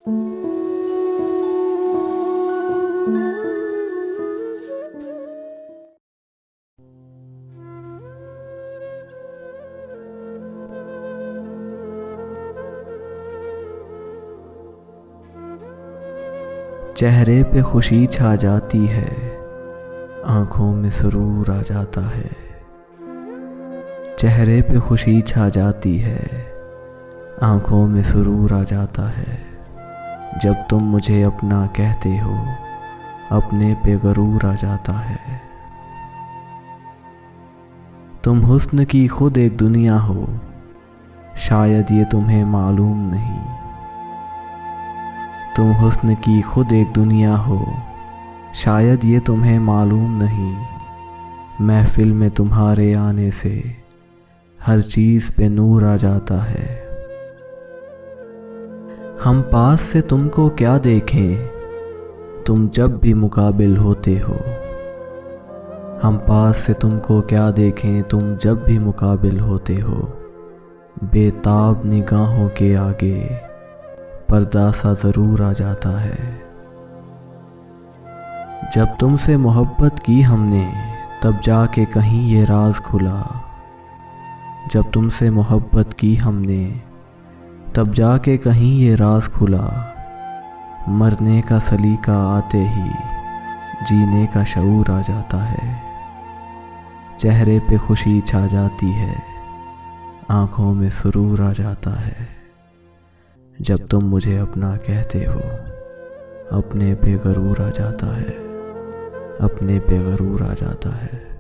चेहरे पे खुशी छा जाती है, आंखों में सुरूर आ जाता है। चेहरे पे खुशी छा जाती है, आंखों में सुरूर आ जाता है। जब तुम मुझे अपना कहते हो, अपने पे गरूर आ जाता है। तुम हुस्न की खुद एक दुनिया हो, शायद ये तुम्हें मालूम नहीं। तुम हुस्न की खुद एक दुनिया हो, शायद ये तुम्हें मालूम नहीं। महफिल में तुम्हारे आने से हर चीज़ पे नूर आ जाता है। हम पास से तुमको क्या देखें, तुम जब भी मुकाबिल होते हो। हम पास से तुमको क्या देखें, तुम जब भी मुकाबिल होते हो। बेताब निगाहों के आगे पर्दा सा ज़रूर आ जाता है। जब तुमसे मोहब्बत की हमने, तब जाके कहीं ये राज खुला। जब तुमसे मोहब्बत की हमने, तब जाके कहीं ये राज खुला। मरने का सलीका आते ही जीने का शऊर आ जाता है। चेहरे पे खुशी छा जाती है, आंखों में सुरूर आ जाता है। जब तुम मुझे अपना कहते हो, अपने पे गरूर आ जाता है। अपने पे गरूर आ जाता है।